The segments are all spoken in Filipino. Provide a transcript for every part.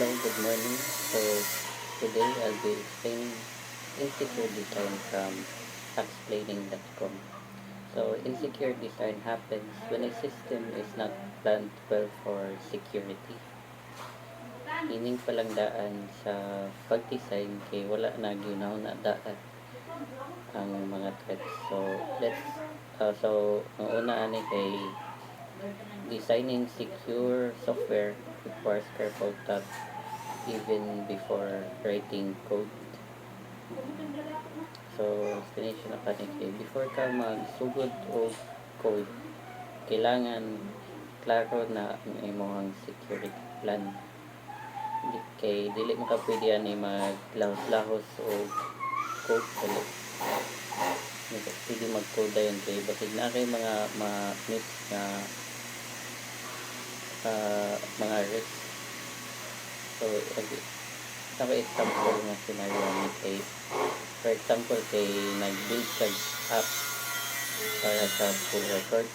Hello, good morning. So today I'll be explaining insecure design from explaining.com. So insecure design happens when a system is not planned well for security. Ining palang daan sa pag-design kay wala na ginaw na daan ang mga threats. Ang una ani kay designing secure software requires careful thought even before writing code. So, explanation na kani kay before ka magsugod o code, kailangan klaro na ang imong security plan. Kay dili mo ka pwede ani maglahos-lahos o code dali. Pwede mag-code dayon kay basig na kay mga ma-miss nga mga risk. So, ako example nga scenario ni kay for example kay nag-build ka app para sa full records.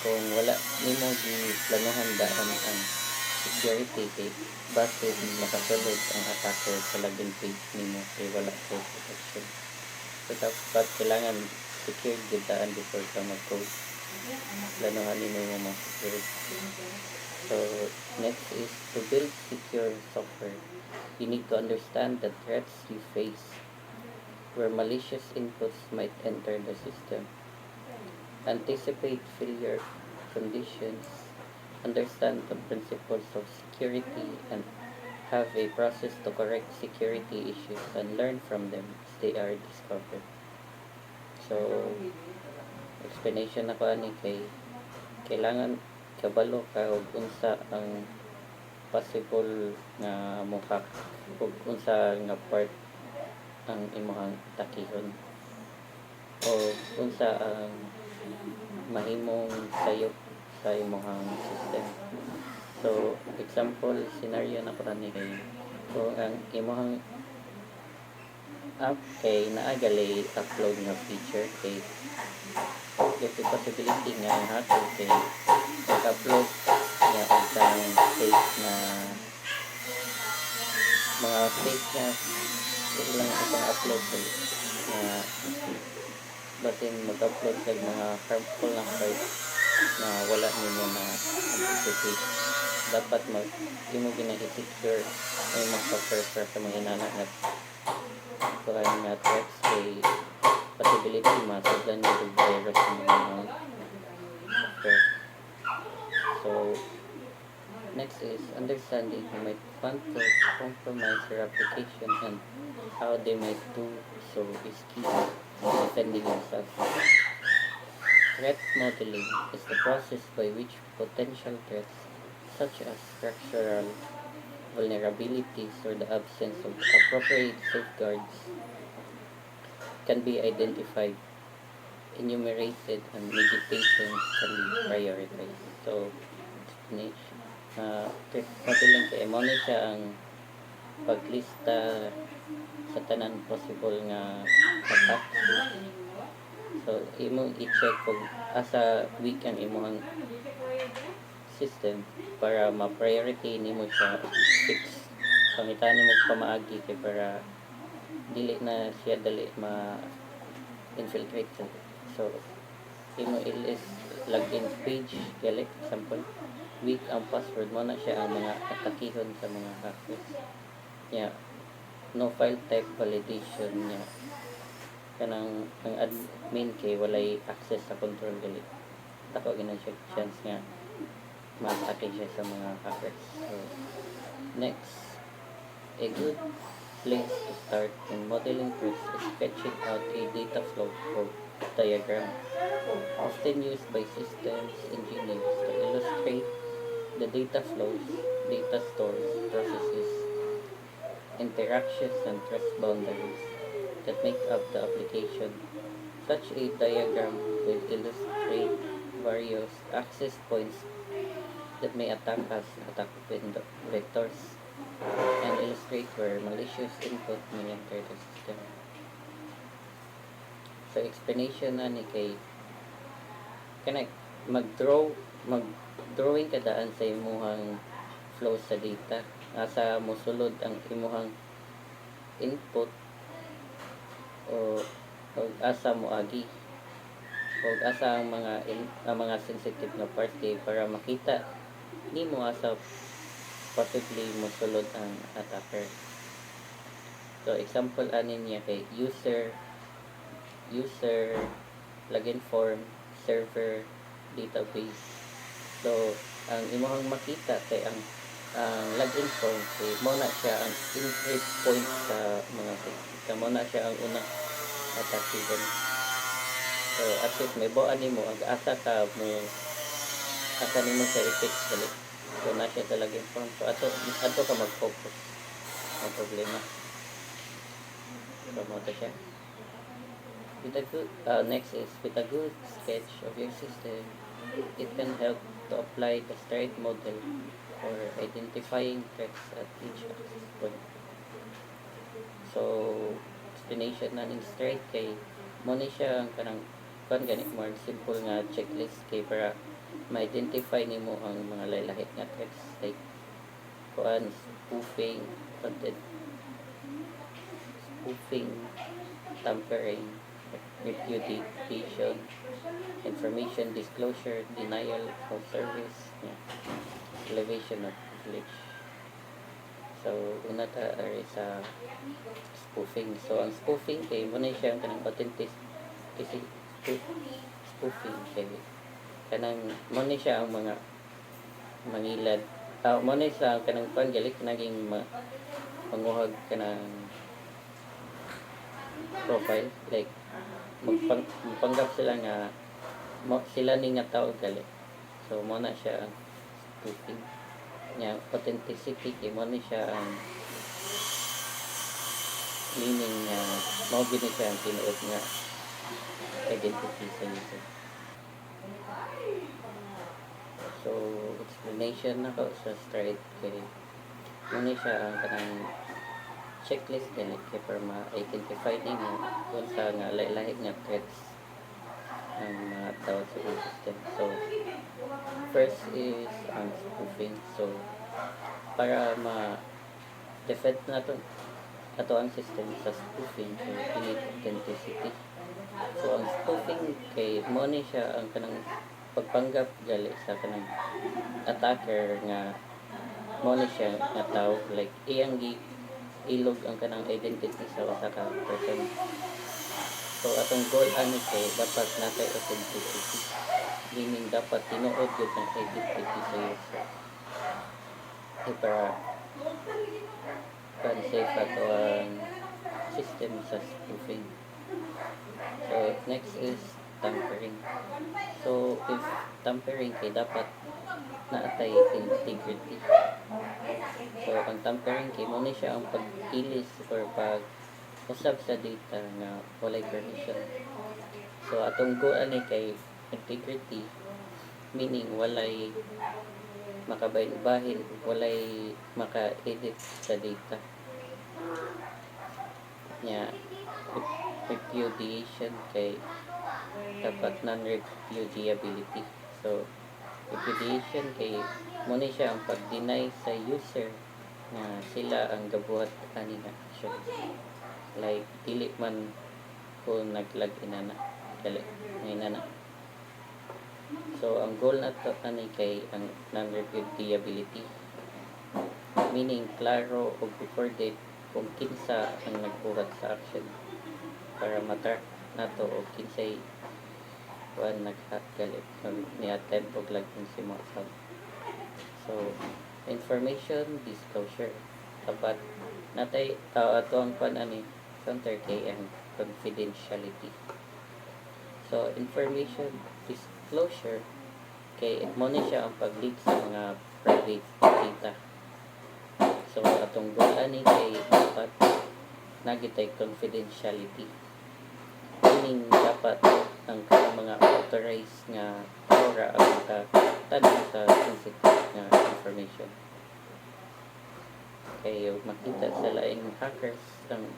Kung wala nimo gi planohan daan ang security kay basid makasulod ang attacker sa login page nimo kay wala sa protection. So dapat kailangan secure gid daan before ka mag-code. Planohan nimo yung mga security. So next is to build secure software. You need to understand the threats you face, where malicious inputs might enter the system. Anticipate failure conditions, understand the principles of security, and have a process to correct security issues and learn from them as they are discovered. So, explanation ako ani kay kailangan kabalo ka og unsa ang possible nga muhack ug unsa nga part ang imong takihon o unsa ang mahimong sayop sa imong system. So example scenario na para ni kay kung ang imong app kay naa gali upload nga feature kay there's a possibility nga ang hacker kay mag-upload nga og sang fake na mga fake na ilang isang upload nga basin mag-upload sa mga harmful na sites na wala nimo na anticipate. Dapat imo gina-secure ay mga software sa mga inanak na kuha nga threats kay possibility masagdan yung virus ng mga software. So next is understanding who might want to compromise your application and how they might do so is key to defending yourself. Threat modeling is the process by which potential threats such as structural vulnerabilities or the absence of appropriate safeguards can be identified, enumerated, and mitigation can be prioritized. So, threat modeling kay mo ni siya ang paglista sa tanan possible nga attack. So imong i-check kung asa weak ang imong system para ma-priority nimo siya fix. Pangitan nimo pamaagi kay para dili na siya dali ma-infiltrate. So imong i-list login page gali example weak ang password mo na siya ang mga atakihon sa mga hackers. No file type validation niya kanang ang admin kay walay access sa control gali tako gina check chance nga ma-atake siya sa mga hackers. So next, a good place to start in modeling threats is sketching out a data flow diagram often used by systems engineers to illustrate the data flows, data stores, processes, interactions, and trust boundaries that make up the application. Such a diagram will illustrate various access points that may attack as attack vectors and illustrate where malicious input may enter the system. So explanation na ni kay kanay magdrawing ka daan sa imong flow sa data. Asa mosulod ang imuhang input o asa moagi o asa ang mga sensitive na part kay para makita nimo asa possibly mosulod ang attacker. So example ani niya kay user login form, server, database. So ang imong makita kay ang login form kay mo na siya ang entry point sa mga system. Mo na siya ang unang attacker. So at least may buwan nimo ang asa ka mo asa nimo sa effect dali. So na siya sa login form. So ato ka mag-focus ang problema. So mo siya. With a good, next is with a good sketch of your system, it can help to apply the stride model for identifying threats at each access point. So, explanation na ng stride kay mo ni siya ang kanang ganit more simple nga checklist kay para ma-identify nimo ang mga lahi nga threats like spoofing, tampering, repudiation, information disclosure, denial of service, elevation of privilege. So, una ta ari sa spoofing. So, ang spoofing kay mo na siya kanang authentic kasi spoofing kay kanang mo na siya ang mga mangilad. Mo na siya kanang pangalit naging manguhag kanang profile like magpanggap sila nga sila ni nga tao gali. So mo na siya ang spoofing nya authenticity kay mo na siya ang meaning nga mo gini siya ang tinuod nga identity sa user. So explanation na ko sa stride kay mo na siya ang kanang checklist din kay para ma-identify nimo kung sa nga lahi nga threats ang mga tawag sa system. So first is ang spoofing. So para ma-defend nato ang system sa spoofing so we need authenticity. So ang spoofing kay mo ni siya ang kanang pagpanggap gali sa kanang attacker nga mo ni siya nga tao like iyang ilog ang kanang identity sa usa ka person. So atong goal ani kay dapat natay authenticity. Meaning dapat tinuod gyud ang identity sa user. Para safe ato ang system sa spoofing. So next is tampering. So if tampering kay dapat naatay integrity. So ang tampering kay mo ni siya ang pag-ilis or pag-usab sa data nga walay permission. So atong goal ani kay integrity meaning walay makabahin, walay maka-edit sa data. Nya repudiation kay dapat non-repudiability. So repudiation kay mo ni siya ang pag-deny sa user na sila ang gabuhat ani nga action. Like dili man ko nag-login na dali ngayon na. So ang goal nato ani kay ang non-repudiability. Meaning klaro og recorded kung kinsa ang nagbuhat sa action para matrack nato og kinsay kuan nag-hack galit ni-attempt og login si mo account. So information disclosure dapat natay ato ang kuan ani counter kay ang confidentiality. So information disclosure kay mo ni siya ang pag-leak sa mga private data. So atong goal ani kay dapat nagitay confidentiality. Meaning dapat ang mga authorized nga aura ang makatanong sa sensitive nga information. Kay makita sa laing hackers ang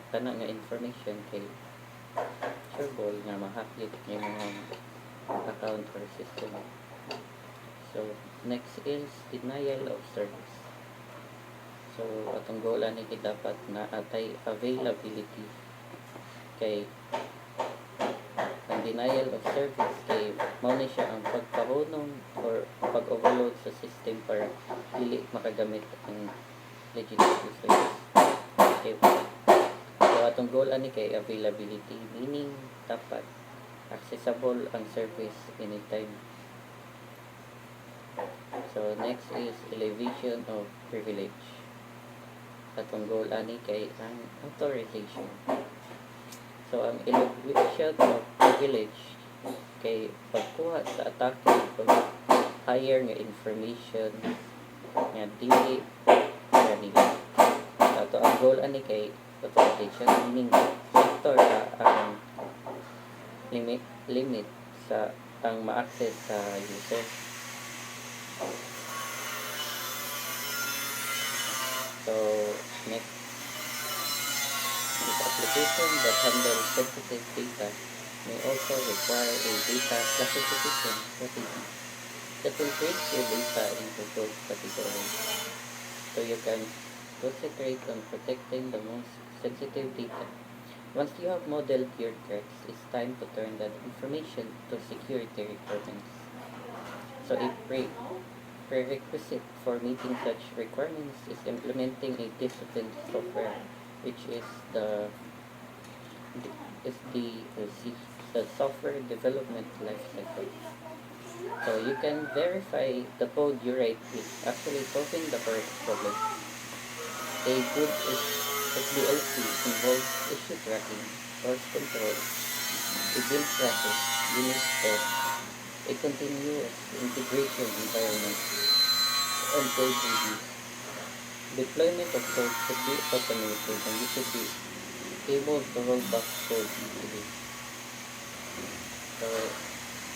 tanang nga information kay sureball nga ma-hack yun yung mga account or system. So next is denial of service. So atong goal ani kay dapat na atay availability kay ang denial of service kay mao ni siya ang pagpahunong or pag-overload sa system para dili makagamit ang legitimate service. Okay. So atong goal ani kay availability, meaning dapat accessible ang service anytime. So next is elevation of privilege. Atong goal ani kay ang authorization. So ang elevation of privilege kay pagkuha sa atake pag higher nga information nga dili kanila. Ato ang goal ani kay authorization, meaning sector ang limit sa ang ma-access sa user. So next, this application that handles sensitive data may also require a data classification strategy that will break your data into those categories, so you can concentrate on protecting the most sensitive data. Once you have modeled your threats, it's time to turn that information to security requirements. So a prerequisite for meeting such requirements is implementing a disciplined software, which is the software development lifecycle. So you can verify the code you write is actually solving the correct problem. A good SDLC involves issue tracking, source control, a build process, unit test, a continuous integration environment, and code review. Deployment of code should be automated, and you should be able to roll back code easily. So,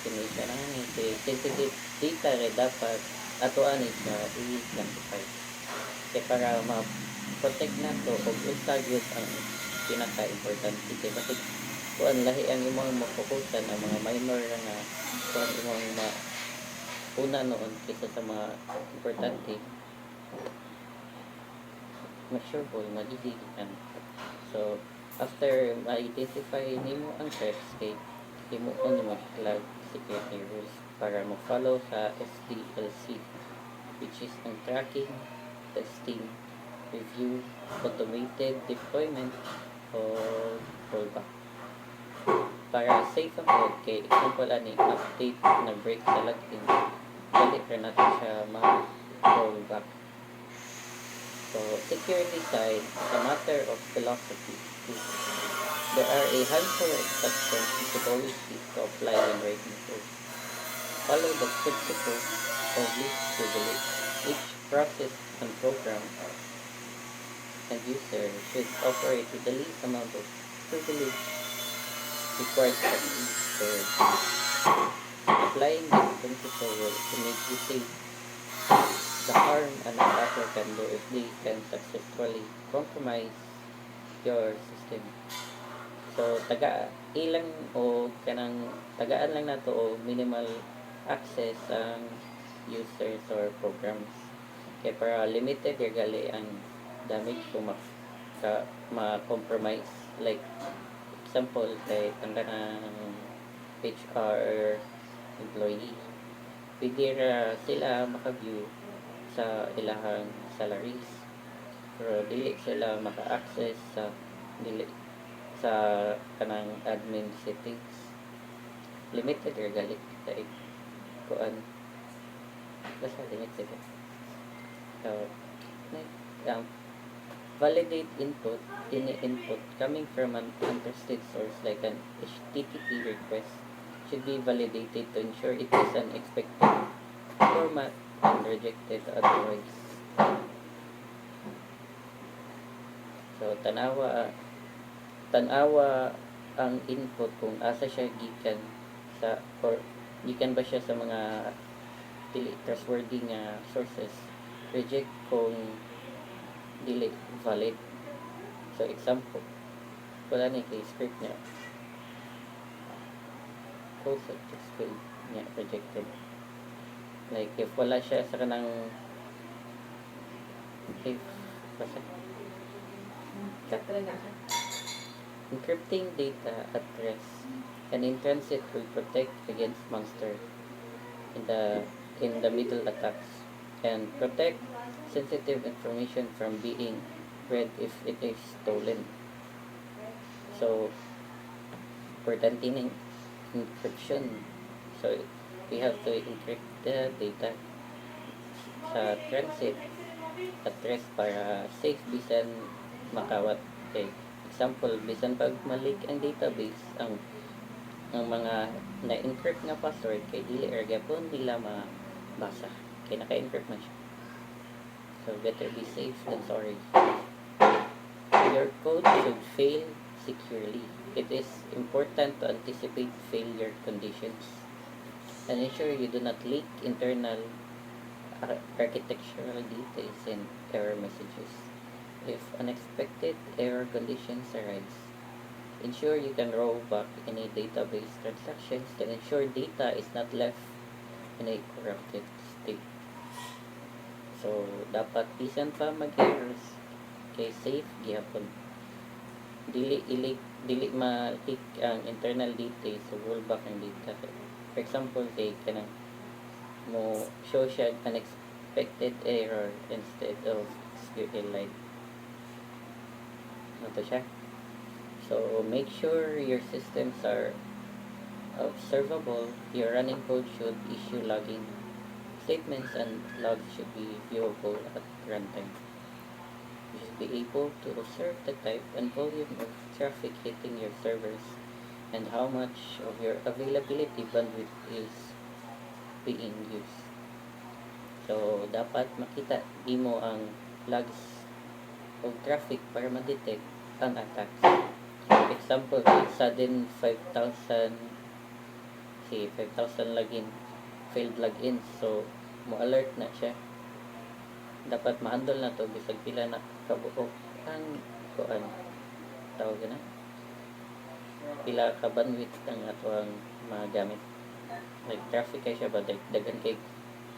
sinisya na nga sensitive data rin dapat atoan siya i-classify. Kaya para ma-protect na to o ustagyos ang pinaka-importante. Kaya bakit kuan lahi ang imong mafokusan ang mga minor nga kuan imong una noon kaysa sa mga importante, ma-sure madiligan. So after ma-identify nimo ang threats kay himuon nimo flag security rules para mo follow sa SDLC, which is ang tracking, testing, review, automated deployment, or rollback. Para safe ang code kay example ani update na break sa login, dali ra natin siya ma-rollback. So security side, it's a matter of philosophy. There are a handful of exceptions methodologies to apply when writing code. Follow the principle of least privilege. Each process and program and user should operate with the least amount of privilege required to achieve storage. Applying this principle will make you safe. The harm an attacker can do if they can successfully compromise your system. So ilang o kanang tagaan lang nato o minimal access ang users or programs. Kaya para limited yung gali ang damage kung ma-compromise. Like example kay tanda ng HR employee, pwede ra sila maka-view sa ilahang salaries, pero dili sila maka-access sa kanang admin settings. Limited or galit kita kuan basta limited. So validate input, any input coming from an untrusted source like an HTTP request should be validated to ensure it is an expected format and rejected otherwise. So tanawa ang input kung asa siya gikan sa or gikan ba siya sa mga dili trustworthy nga sources. Reject kung dili valid. So example, wala na kay script niya code successful niya rejected. Like if wala siya sa kanang if basta encrypting data at rest and in transit will protect against monster in the middle attacks and protect sensitive information from being read if it is stolen. So important in encryption. So we have to encrypt the data sa transit at rest para safe bisan makawat. Okay. Example, bisan pag malik ang database, ang mga na-encrypt nga password kay dili ra gyapon nila mabasa. Kay naka-encrypt man siya. So better be safe than sorry. Your code should fail securely. It is important to anticipate failure conditions and ensure you do not leak internal architectural details and error messages. If unexpected error conditions arise, ensure you can roll back any database transactions to ensure data is not left in a corrupted state. So, dapat bisan pa mag-errors kay safe gyapon. Dili ma-leak ang internal details so roll back ang data. For example, kay kanang mo show siya unexpected error instead of SQLite. Ano siya? So, make sure your systems are observable. Your running code should issue logging statements and logs should be viewable at runtime. You should be able to observe the type and volume of traffic hitting your servers and how much of your availability bandwidth is being used. So, dapat makita mo ang logs of traffic para ma-detect ang attacks. Example, sudden 5,000 login, failed login. So, mo-alert na siya. Dapat ma-handle na to bisag pila na kabuok ang kuan tawag na pila ka bandwidth ang ato ang magamit. Like traffic kay siya ba daghan kay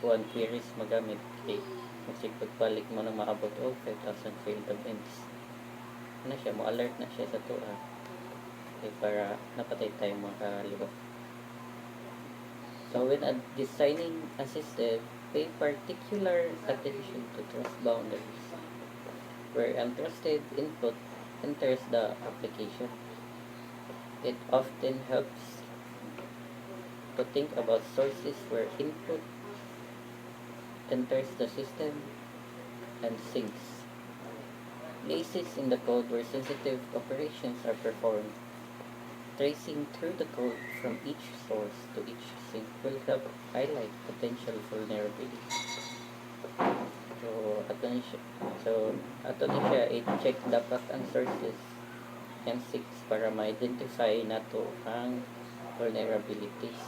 kuan queries magamit kay magsig pagbalik mo nang maabot og 5,000 failed logins. Ano siya mo alert na siya sa tuwa. Okay, para napatay tayo makalibot. So when designing a system, pay particular attention to trust boundaries, where untrusted input enters the application. It often helps to think about sources where input enters the system and syncs. Places in the code where sensitive operations are performed. Tracing through the code from each source to each sync will help highlight potential vulnerability. So, ato ni siya i-check dapat ang sources and syncs para ma-identify nato ang vulnerabilities.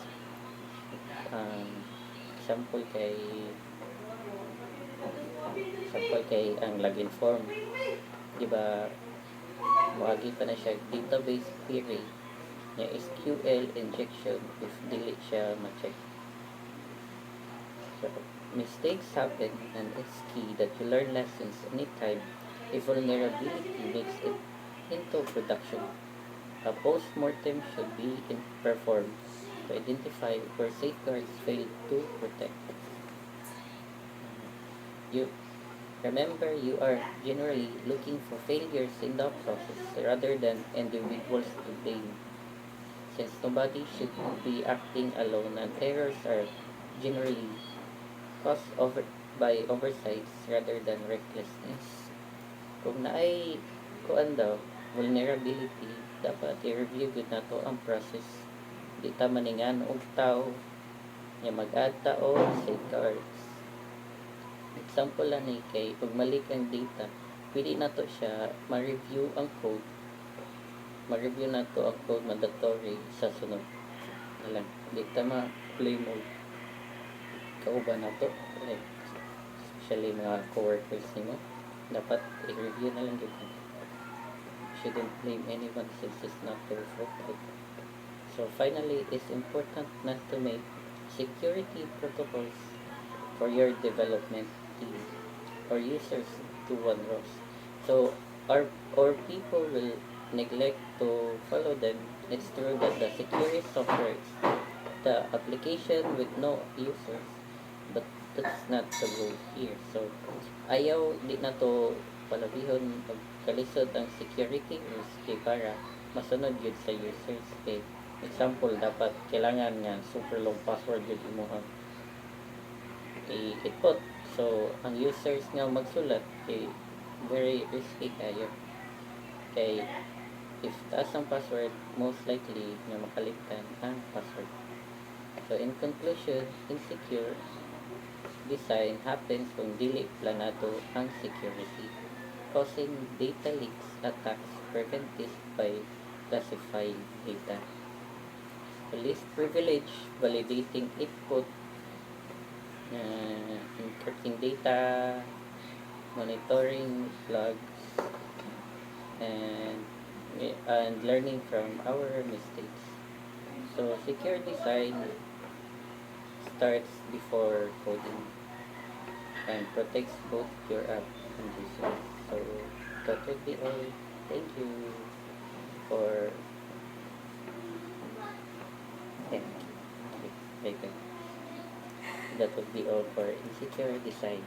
Example kay ang login form. Diba, muagi pa na siya database query niya SQL injection if dili siya ma-check. So, mistakes happen and it's key that you learn lessons anytime a vulnerability makes it into production. A post-mortem should be performed to identify where safeguards fail to protect. Remember, you are generally looking for failures in the process rather than individuals to blame. Since nobody should be acting alone and errors are generally caused by oversights rather than recklessness. Kung naay kuan daw, vulnerability, dapat i-review gud nato ang process. Di ta maningan og tao nga mag-add ta og safeguards. Example lang ni kay pag malik ang data, pwede nato siya ma-review ang code. Ma-review nato ang code mandatory sa sunod. Alam, di ta ma-play mode. Kauban nato, like, especially mga coworkers nimo, dapat i-review na lang yun. Shouldn't blame anyone since it's not their fault. So finally, it's important not to make security protocols for your development team or users to one rows. So our people will neglect to follow them. It's true that the security software is the application with no users, but that's not the goal here. So ayaw di na to palabihon pag kalisod ang security rules kay para masunod yun sa users. Okay, example, dapat kailangan nga super long password yun imuhang i-input. So ang users nga magsulat very risky kayo kay if taas ang password, most likely nga makaligtan ang password. So in conclusion, insecure design happens kung dili planado ang security, causing data leaks, attacks prevented by classifying data. Least privilege, validating input, encrypting data, monitoring logs, and learning from our mistakes. So secure design starts before coding and protects both your app and users. So that would be all. Thank you for yeah, okay. That would be all for insecure design.